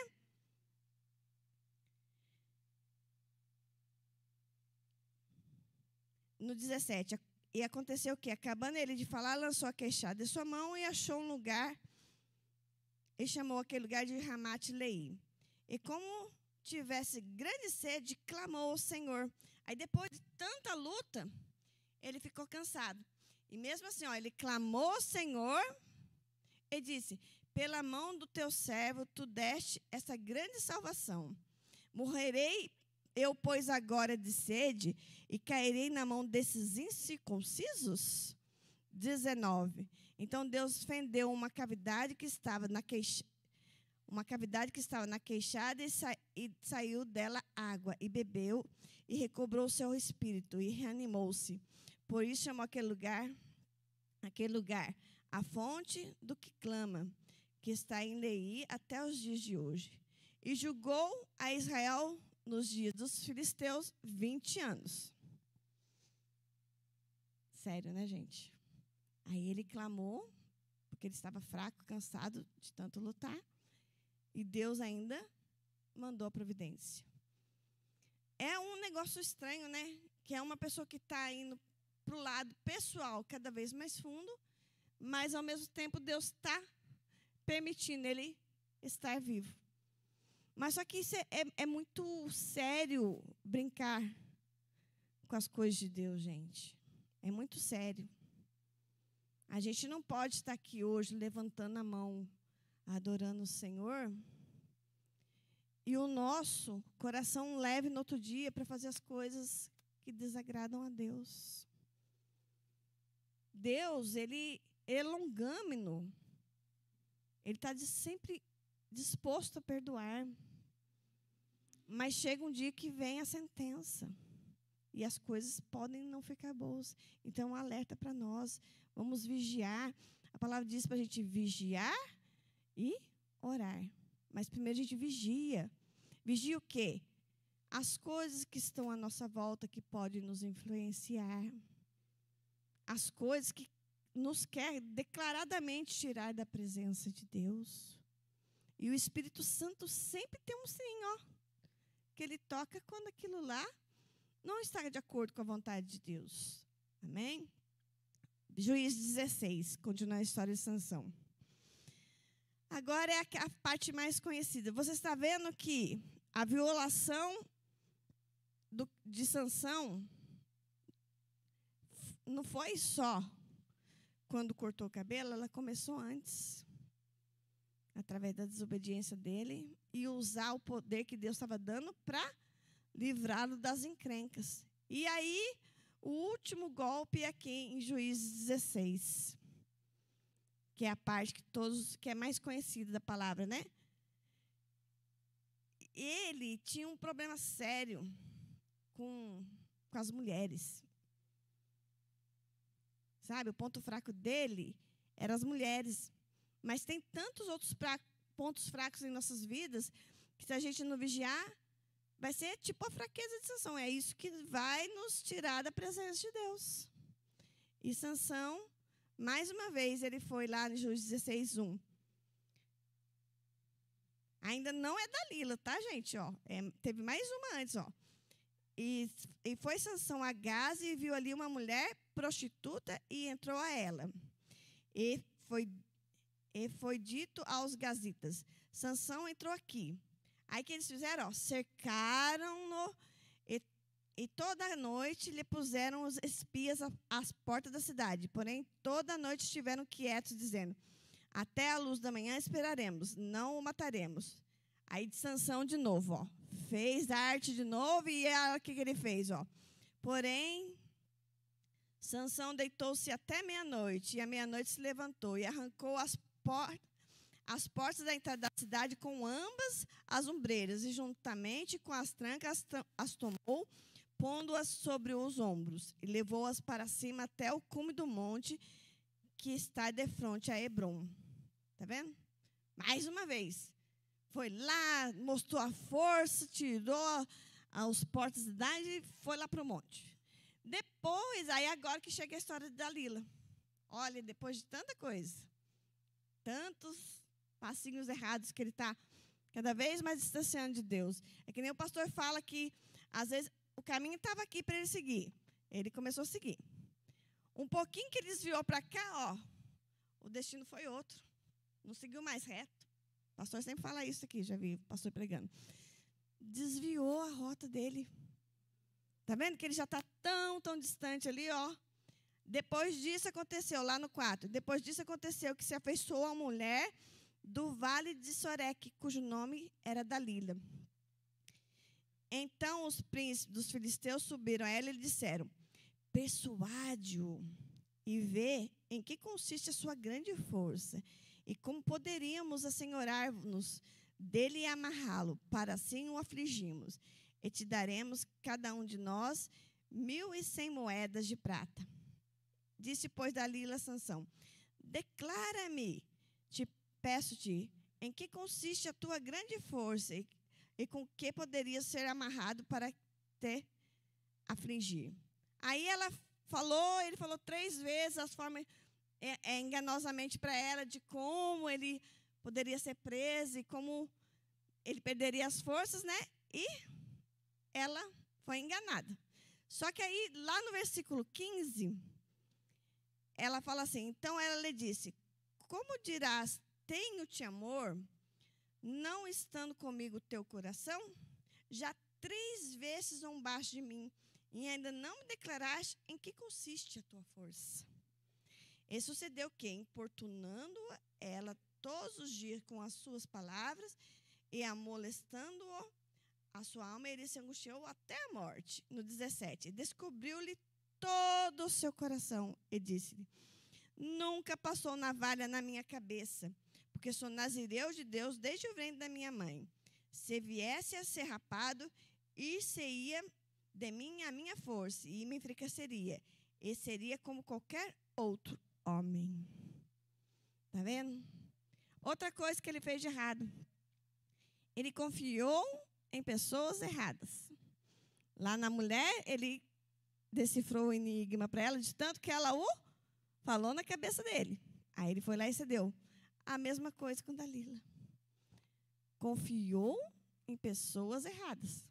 No 17, e aconteceu o quê? Acabando ele de falar, lançou a queixada de sua mão e achou um lugar, e chamou aquele lugar de Ramate-Leí. E como tivesse grande sede, clamou ao Senhor. Aí depois de tanta luta, ele ficou cansado. E mesmo assim, ele clamou ao Senhor e disse: pela mão do teu servo, tu deste essa grande salvação. Morrerei eu, pois, agora de sede e cairei na mão desses incircuncisos? 19. Então Deus fendeu uma cavidade que estava na queixada e saiu dela água, e bebeu, e recobrou o seu espírito, e reanimou-se. Por isso chamou aquele lugar, a fonte do que clama, que está em Leí até os dias de hoje. E julgou a Israel nos dias dos filisteus 20 anos. Sério, né, gente? Aí ele clamou, porque ele estava fraco, cansado de tanto lutar. E Deus ainda mandou a providência. É um negócio estranho, né? Que é uma pessoa que está indo para o lado pessoal cada vez mais fundo, mas, ao mesmo tempo, Deus está permitindo ele estar vivo. Mas só que isso é muito sério brincar com as coisas de Deus, gente. É muito sério. A gente não pode estar aqui hoje levantando a mão, adorando o Senhor, e o nosso coração leve no outro dia para fazer as coisas que desagradam a Deus. Deus, ele é longâmino. Ele está sempre disposto a perdoar. Mas chega um dia que vem a sentença. E as coisas podem não ficar boas. Então, um alerta para nós. Vamos vigiar. A palavra diz para a gente vigiar e orar. Mas primeiro a gente vigia. Vigia o quê? As coisas que estão à nossa volta que podem nos influenciar. As coisas que nos quer declaradamente tirar da presença de Deus. E o Espírito Santo sempre tem um sininho, que ele toca quando aquilo lá não está de acordo com a vontade de Deus. Amém? Juízes 16, continua a história de Sansão. Agora é a parte mais conhecida. Você está vendo que a violação de Sansão não foi só quando cortou o cabelo, ela começou antes, através da desobediência dele, e usar o poder que Deus estava dando para livrá-lo das encrencas. E aí, o último golpe é aqui em Juízes 16, que é a parte que é mais conhecida da palavra, né? Ele tinha um problema sério com as mulheres. Sabe, o ponto fraco dele eram as mulheres. Mas tem tantos outros pontos fracos em nossas vidas que, se a gente não vigiar, vai ser tipo a fraqueza de Sansão. É isso que vai nos tirar da presença de Deus. E Sansão, mais uma vez, ele foi lá em Juízes 16:1. Ainda não é Dalila, tá, gente? Ó, teve mais uma antes, ó. E foi Sansão a Gaza e viu ali uma mulher prostituta e entrou a ela. E foi dito aos gazitas: Sansão entrou aqui. Aí que eles fizeram? Ó, cercaram-no e toda a noite lhe puseram os espias às portas da cidade. Porém, toda a noite estiveram quietos, dizendo: até a luz da manhã esperaremos, não o mataremos. Aí de Sansão de novo, ó, fez a arte de novo e o que ele fez? Ó. Porém, Sansão deitou-se até meia-noite, e à meia-noite se levantou e arrancou as portas da entrada da cidade com ambas as ombreiras, e juntamente com as trancas as tomou, pondo-as sobre os ombros, e levou-as para cima até o cume do monte que está defronte a Hebrom. Está vendo? Mais uma vez. Foi lá, mostrou a força, tirou os portas da cidade e foi lá para o monte. Depois, aí agora que chega a história de Dalila. Olha, depois de tanta coisa, tantos passinhos errados que ele está cada vez mais distanciando de Deus. É que nem o pastor fala que, às vezes, o caminho estava aqui para ele seguir. Ele começou a seguir. Um pouquinho que ele desviou para cá, ó, o destino foi outro. Não seguiu mais reto. O pastor sempre fala isso aqui, já vi o pastor pregando. Desviou a rota dele. Está vendo que ele já está tão distante ali, ó. Depois disso aconteceu, lá no 4, depois disso aconteceu que se afeiçoou a mulher do vale de Soreque, cujo nome era Dalila. Então os príncipes dos filisteus subiram a ela e lhe disseram: persuade-o e vê em que consiste a sua grande força, e como poderíamos assenhorar-nos dele e amarrá-lo, para assim o afligirmos, e te daremos, cada um de nós, 1.100 moedas de prata. Disse, pois, Dalila a Sansão: declara-me, peço-te, em que consiste a tua grande força, e com que poderias ser amarrado para te afligir. Aí ele falou 3 vezes as formas enganosamente para ela de como ele poderia ser preso e como ele perderia as forças, né? E ela foi enganada. Só que aí, lá no versículo 15, ela fala assim: então ela lhe disse: como dirás, tenho-te amor, não estando comigo o teu coração? Já 3 vezes zombaste de mim, e ainda não me declaraste em que consiste a tua força. E sucedeu que, importunando ela todos os dias com as suas palavras, e amolestando-o a sua alma, ele se angustiou até a morte. No 17, descobriu-lhe todo o seu coração, e disse-lhe: nunca passou navalha na minha cabeça, porque sou nazireu de Deus desde o ventre da minha mãe. Se viesse a ser rapado, ir-se-ia de mim a minha força, e me enfraqueceria, e seria como qualquer outro homem. Está vendo? Outra coisa que ele fez de errado: ele confiou em pessoas erradas. Lá na mulher, ele decifrou o enigma para ela, de tanto que ela o falou na cabeça dele. Aí ele foi lá e cedeu. A mesma coisa com Dalila. Confiou em pessoas erradas.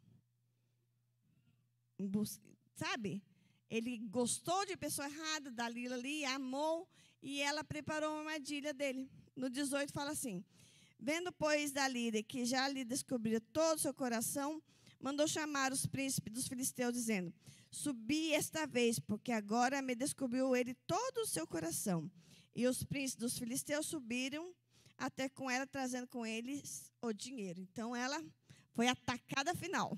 Sabe? Ele gostou de pessoa errada, Dalila ali, amou, e ela preparou uma armadilha dele. No 18 fala assim: Vendo, pois, Dalila que já lhe descobria todo o seu coração, mandou chamar os príncipes dos filisteus, dizendo: subi esta vez, porque agora me descobriu ele todo o seu coração. E os príncipes dos filisteus subiram até com ela, trazendo com eles o dinheiro. Então, ela foi atacada final.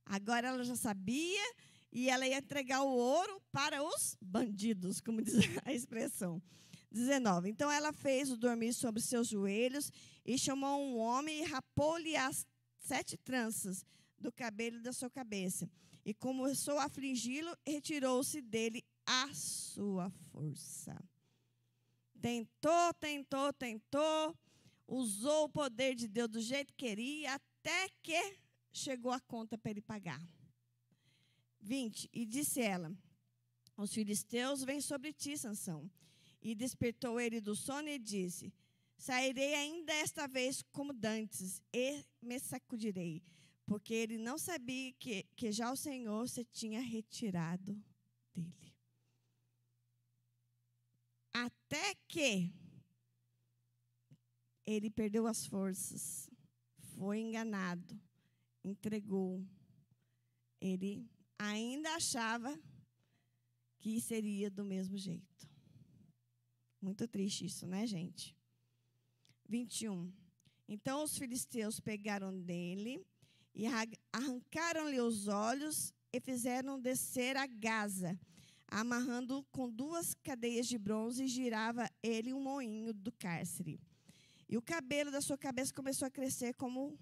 Agora ela já sabia e ela ia entregar o ouro para os bandidos, como diz a expressão. 19. Então, ela fez o dormir sobre seus joelhos e chamou um homem e rapou-lhe as 7 tranças do cabelo da sua cabeça. E começou a afligi-lo e retirou-se dele a sua força. Tentou, usou o poder de Deus do jeito que queria, até que chegou a conta para ele pagar. 20. E disse ela: os filisteus vêm sobre ti, Sansão. E despertou ele do sono e disse: sairei ainda esta vez como dantes, e me sacudirei. Porque ele não sabia que já o Senhor se tinha retirado dele. Até que ele perdeu as forças, foi enganado, entregou. Ele ainda achava que seria do mesmo jeito. Muito triste isso, né, gente? 21. Então os filisteus pegaram dele e arrancaram-lhe os olhos e fizeram descer a Gaza, amarrando com 2 cadeias de bronze, e girava ele um moinho do cárcere. E o cabelo da sua cabeça começou a crescer como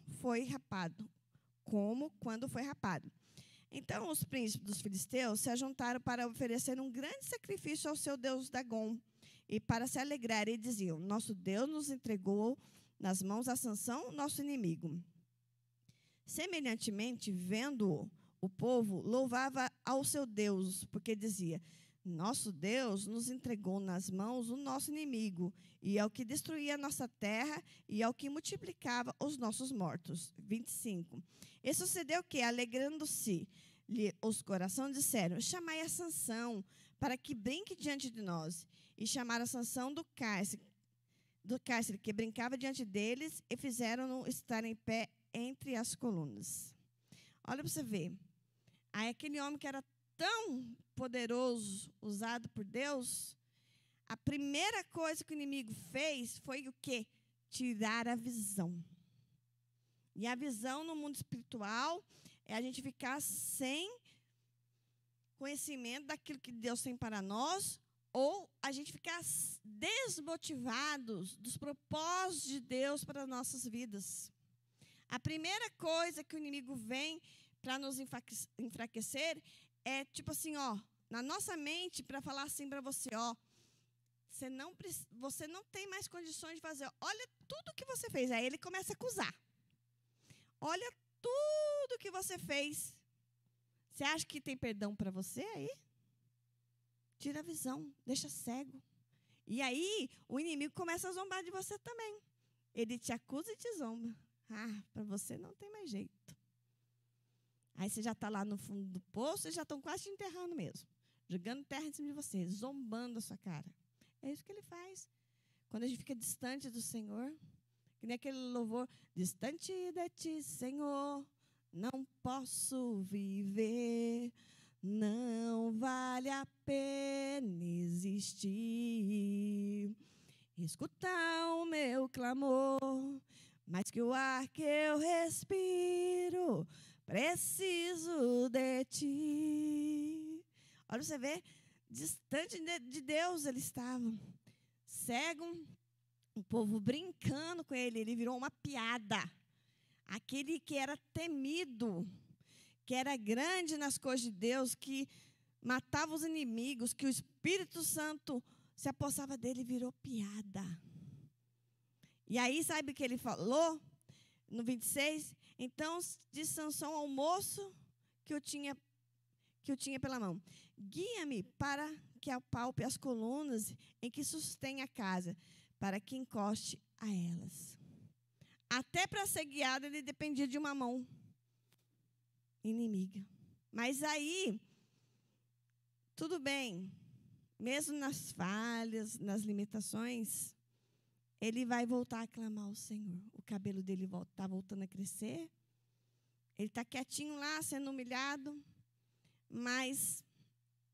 quando foi rapado. Então os príncipes dos filisteus se ajuntaram para oferecer um grande sacrifício ao seu deus Dagom, e para se alegrar, e diziam: nosso Deus nos entregou nas mãos a Sansão, nosso inimigo. Semelhantemente, vendo-o, o povo louvava ao seu Deus, porque dizia: nosso Deus nos entregou nas mãos o nosso inimigo, e ao que destruía a nossa terra, e ao que multiplicava os nossos mortos. 25. E sucedeu que, alegrando-se-lhe os corações, disseram: chamai a Sansão, para que brinque diante de nós. E chamaram a Sansão do cárcere que brincava diante deles, e fizeram-no estar em pé entre as colunas. Olha para você ver. Aí aquele homem que era tão poderoso, usado por Deus, a primeira coisa que o inimigo fez foi o quê? Tirar a visão. E a visão no mundo espiritual é a gente ficar sem conhecimento daquilo que Deus tem para nós, ou a gente ficar desmotivados dos propósitos de Deus para as nossas vidas. A primeira coisa que o inimigo vem para nos enfraquecer é tipo assim, ó, na nossa mente, para falar assim para você, ó, você não tem mais condições de fazer. Olha tudo que você fez. Aí ele começa a acusar. Olha tudo que você fez. Você acha que tem perdão para você aí? Tira a visão, deixa cego. E aí, o inimigo começa a zombar de você também. Ele te acusa e te zomba. Ah, para você não tem mais jeito. Aí você já está lá no fundo do poço e já estão quase te enterrando mesmo. Jogando terra em cima de você, zombando a sua cara. É isso que ele faz. Quando a gente fica distante do Senhor, que nem aquele louvor: distante de ti, Senhor, não posso viver. Não vale a pena existir. Escutar o meu clamor, mais que o ar que eu respiro, preciso de ti. Olha, você vê, distante de Deus ele estava. Cego, o povo brincando com ele, ele virou uma piada. Aquele que era temido, que era grande nas coisas de Deus, que matava os inimigos, que o Espírito Santo se apossava dele, virou piada. E aí, sabe o que ele falou? No 26, então disse Sansão ao moço que o tinha pela mão: guia-me para que apalpe as colunas em que sustém a casa, para que encoste a elas. Até para ser guiado, ele dependia de uma mão inimiga. Mas aí, tudo bem, mesmo nas falhas, nas limitações, ele vai voltar a clamar ao Senhor. O cabelo dele está voltando a crescer. Ele está quietinho lá, sendo humilhado. Mas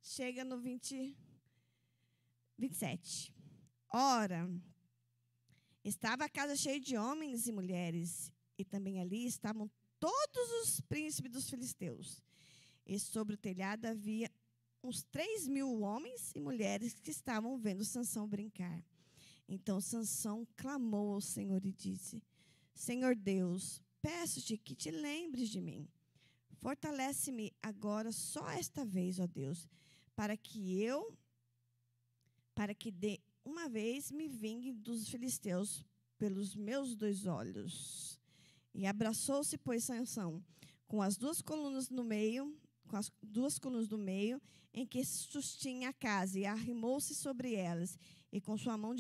chega no 27. Ora, estava a casa cheia de homens e mulheres, e também ali estavam todos os príncipes dos filisteus. E sobre o telhado havia uns 3.000 homens e mulheres que estavam vendo Sansão brincar. Então Sansão clamou ao Senhor e disse: Senhor Deus, peço-te que te lembres de mim. Fortalece-me agora só esta vez, ó Deus, para que de uma vez me vingue dos filisteus pelos meus 2 olhos. E abraçou-se, pois, Sansão, com as 2 colunas no meio, do meio, em que sustinha a casa, e arrimou-se sobre elas, e com a sua mão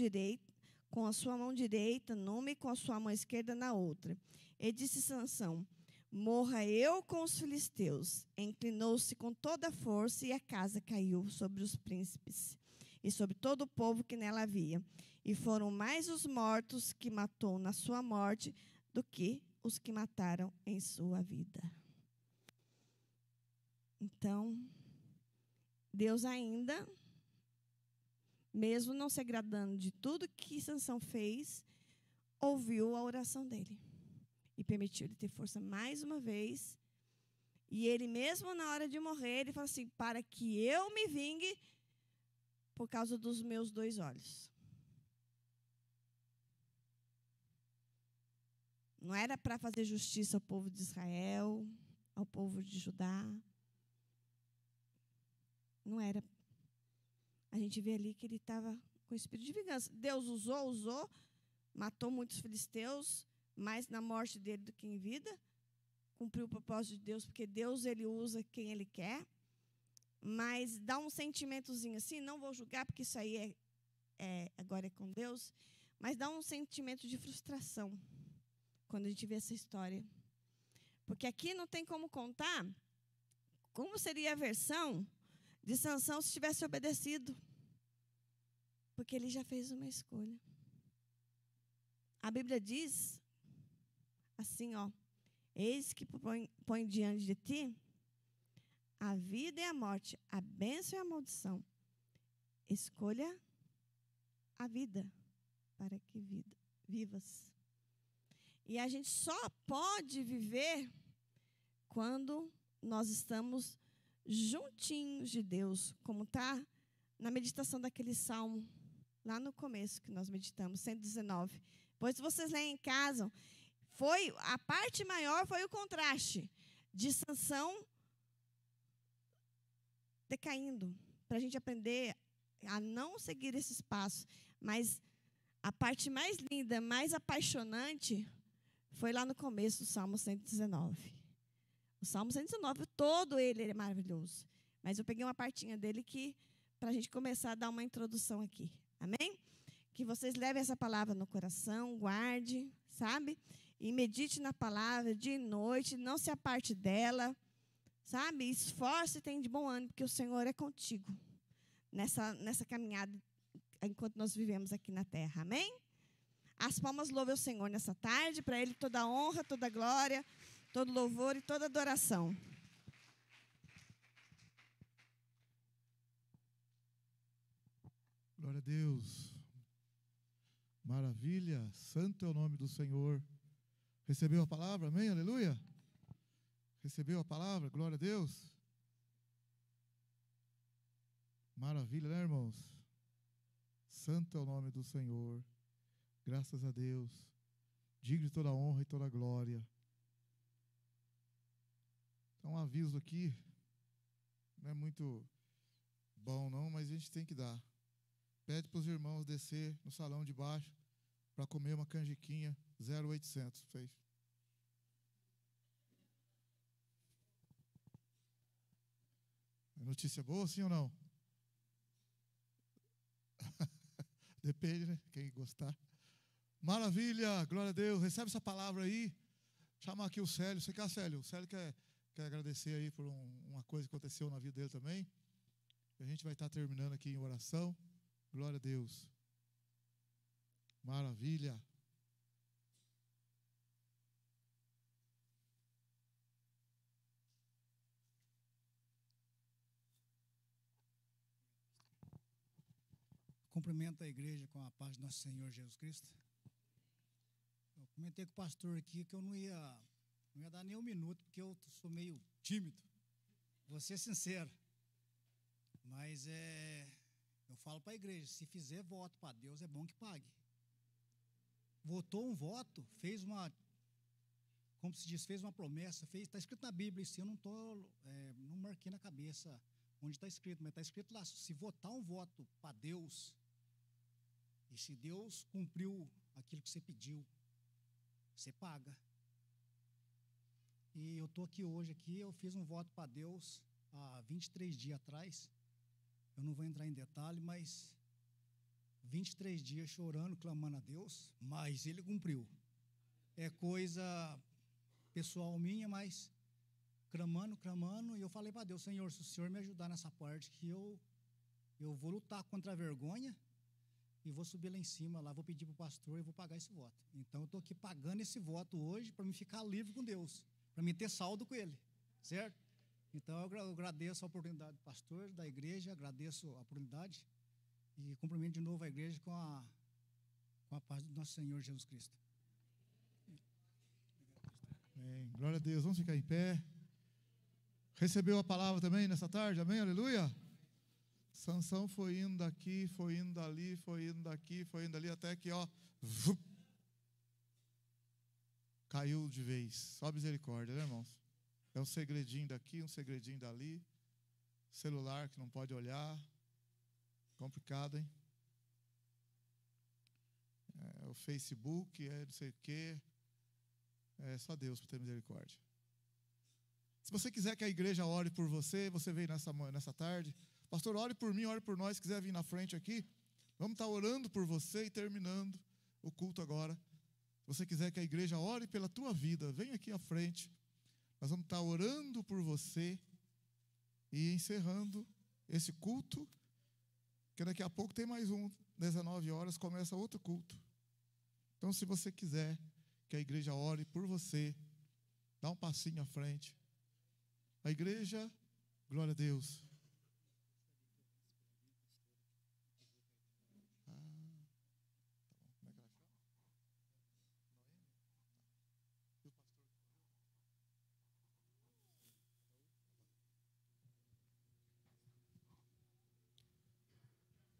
direita numa e com a sua mão esquerda na outra. E disse Sansão: morra eu com os filisteus. Inclinou-se com toda a força, e a casa caiu sobre os príncipes e sobre todo o povo que nela havia. E foram mais os mortos que matou na sua morte do que os que mataram em sua vida. Então, Deus ainda, mesmo não se agradando de tudo que Sansão fez, ouviu a oração dele e permitiu ele ter força mais uma vez. E ele mesmo na hora de morrer, ele falou assim: para que eu me vingue por causa dos meus 2 olhos. Não era para fazer justiça ao povo de Israel, ao povo de Judá. Não era. A gente vê ali que ele estava com espírito de vingança. Deus usou, matou muitos filisteus, mais na morte dele do que em vida. Cumpriu o propósito de Deus, porque Deus, ele usa quem ele quer. Mas dá um sentimentozinho assim, não vou julgar, porque isso aí agora é com Deus, mas dá um sentimento de frustração quando a gente vê essa história. Porque aqui não tem como contar como seria a versão de Sansão se tivesse obedecido. Porque ele já fez uma escolha. A Bíblia diz assim, ó: eis que põe diante de ti a vida e a morte, a bênção e a maldição. Escolha a vida para que vivas. E a gente só pode viver quando nós estamos juntinhos de Deus, como está na meditação daquele salmo, lá no começo que nós meditamos, 119. Pois se vocês lerem em casa, a parte maior foi o contraste de Sansão decaindo, para a gente aprender a não seguir esses passos. Mas a parte mais linda, mais apaixonante, foi lá no começo do Salmo 119. O Salmo 119, todo ele é maravilhoso. Mas eu peguei uma partinha dele para a gente começar a dar uma introdução aqui. Amém? Que vocês levem essa palavra no coração, guarde, sabe? E medite na palavra dia e noite, não se aparte dela. Sabe? Esforce e tenha de bom ânimo, porque o Senhor é contigo nessa caminhada enquanto nós vivemos aqui na terra. Amém? As palmas louvem o Senhor nessa tarde, para Ele toda a honra, toda a glória, todo louvor e toda adoração. Glória a Deus. Maravilha. Santo é o nome do Senhor. Recebeu a palavra? Amém? Aleluia. Recebeu a palavra? Glória a Deus. Maravilha, né, irmãos? Santo é o nome do Senhor. Graças a Deus. Digno de toda a honra e toda a glória. Então, um aviso aqui. Não é muito bom, não, mas a gente tem que dar. Pede para os irmãos descer no salão de baixo para comer uma canjiquinha 0800. Fez. Notícia boa, sim ou não? Depende, né? Quem gostar. Maravilha, glória a Deus. Recebe essa palavra aí. Chama aqui o Célio. Você quer, Célio? O Célio quer agradecer aí por uma coisa que aconteceu na vida dele também. A gente vai estar terminando aqui em oração. Glória a Deus. Maravilha. Cumprimento a igreja com a paz do nosso Senhor Jesus Cristo. Eu comentei com o pastor aqui que eu não ia dar nem um minuto, porque eu sou meio tímido. Vou ser sincero. Mas eu falo para a igreja, se fizer voto para Deus, é bom que pague. Votou um voto, fez uma, como se diz, fez uma promessa, está escrito na Bíblia, isso eu não marquei na cabeça onde está escrito, mas está escrito lá, se votar um voto para Deus, e se Deus cumpriu aquilo que você pediu, você paga. E eu estou aqui hoje, eu fiz um voto para Deus há 23 dias atrás. Eu não vou entrar em detalhe, mas 23 dias chorando, clamando a Deus, mas Ele cumpriu. É coisa pessoal minha, mas clamando, e eu falei para Deus, Senhor, se o Senhor me ajudar nessa parte, que eu vou lutar contra a vergonha e vou subir lá em cima, lá vou pedir para o pastor e vou pagar esse voto. Então eu estou aqui pagando esse voto hoje para me ficar livre com Deus, para me ter saldo com Ele, certo? Então eu agradeço a oportunidade do pastor, da igreja, agradeço a oportunidade e cumprimento de novo a igreja com a paz do nosso Senhor Jesus Cristo. Amém. Glória a Deus. Vamos ficar em pé. Recebeu a palavra também nessa tarde? Amém? Aleluia. Sansão foi indo daqui, foi indo dali, foi indo daqui, foi indo ali, até que, caiu de vez. Só misericórdia, né, irmãos? É um segredinho daqui, um segredinho dali. Celular que não pode olhar. Complicado, hein? O Facebook, não sei o quê. É só Deus para ter misericórdia. Se você quiser que a igreja ore por você, você veio nessa tarde. Pastor, ore por mim, ore por nós. Se quiser vir na frente aqui, vamos estar orando por você e terminando o culto agora. Se você quiser que a igreja ore pela tua vida, vem aqui à frente. Nós vamos estar orando por você e encerrando esse culto, que daqui a pouco tem mais 19 horas, começa outro culto. Então, se você quiser que a igreja ore por você, dá um passinho à frente. A igreja, glória a Deus.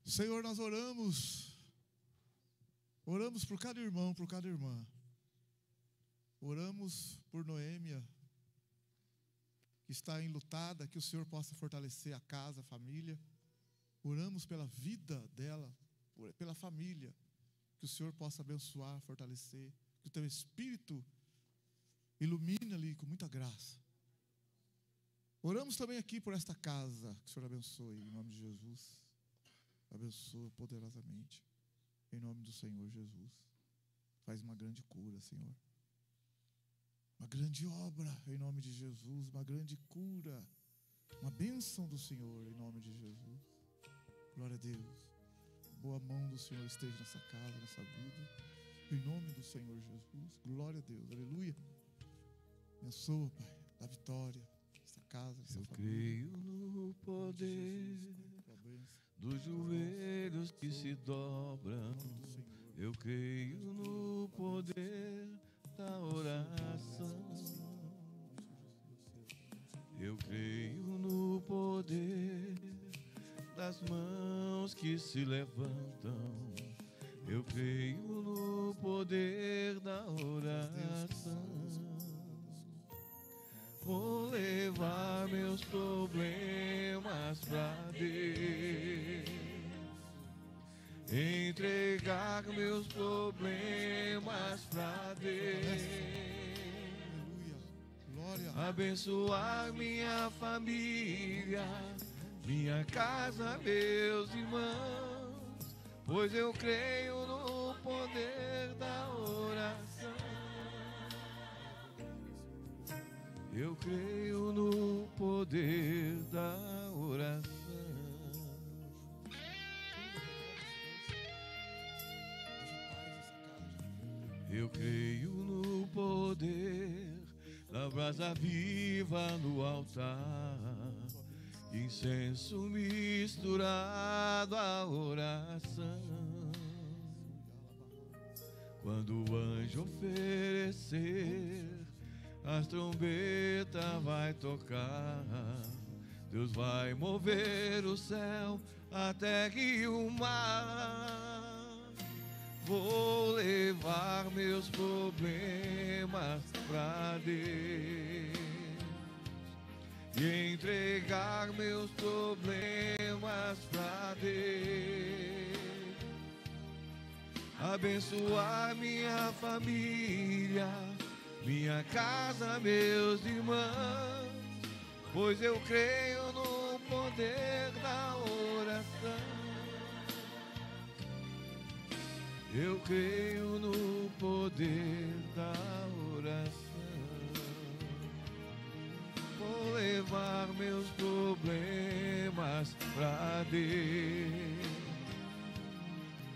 Senhor, nós oramos por cada irmão, por cada irmã. Oramos por Noêmia, que está enlutada, que o Senhor possa fortalecer a casa, a família. Oramos pela vida dela, pela família, que o Senhor possa abençoar, fortalecer, que o teu Espírito ilumine ali com muita graça. Oramos também aqui por esta casa, que o Senhor abençoe, em nome de Jesus. Abençoa poderosamente, em nome do Senhor Jesus. Faz uma grande cura, Senhor. Uma grande obra, em nome de Jesus. Uma grande cura, uma bênção do Senhor, em nome de Jesus. Glória a Deus. Boa mão do Senhor esteja nessa casa, nessa vida, em nome do Senhor Jesus. Glória a Deus, aleluia. Abençoa, Pai, da vitória, essa casa, essa família. Eu creio no poder dos joelhos que se dobram. Eu creio no poder da oração. Eu creio no poder das mãos que se levantam. Eu creio no poder da oração. Vou levar meus problemas pra Deus, entregar meus problemas pra Deus, abençoar minha família, minha casa, meus irmãos, pois eu creio no poder da oração. Eu creio no poder da oração. Eu creio no poder da brasa viva no altar, incenso misturado à oração. Quando o anjo oferecer, as trombetas vai tocar, Deus vai mover o céu, a terra e o mar. Vou levar meus problemas pra Deus e entregar meus problemas pra Deus. Abençoar minha família, minha casa, meus irmãos, pois eu creio no poder da oração. Eu creio no poder da oração. Vou levar meus problemas pra Deus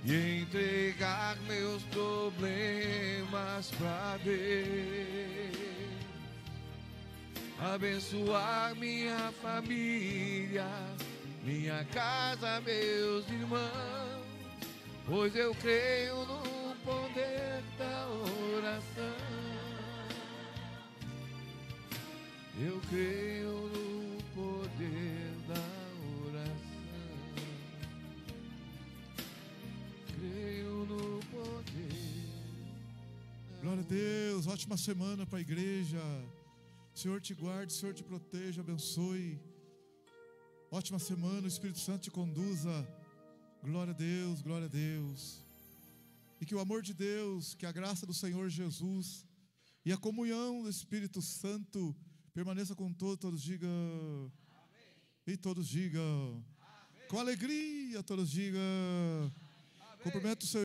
e entregar meus problemas pra Deus. Abençoar minha família, minha casa, meus irmãos, pois eu creio no poder da oração. Eu creio no poder da oração. Creio no poder. Glória a Deus, ótima semana para a igreja. O Senhor te guarde, o Senhor te proteja, abençoe. Ótima semana, o Espírito Santo te conduza. Glória a Deus, glória a Deus. E que o amor de Deus, que a graça do Senhor Jesus e a comunhão do Espírito Santo permaneça com todos. Todos digam amém. E todos digam amém. Com alegria, todos digam amém. Cumprimento o seu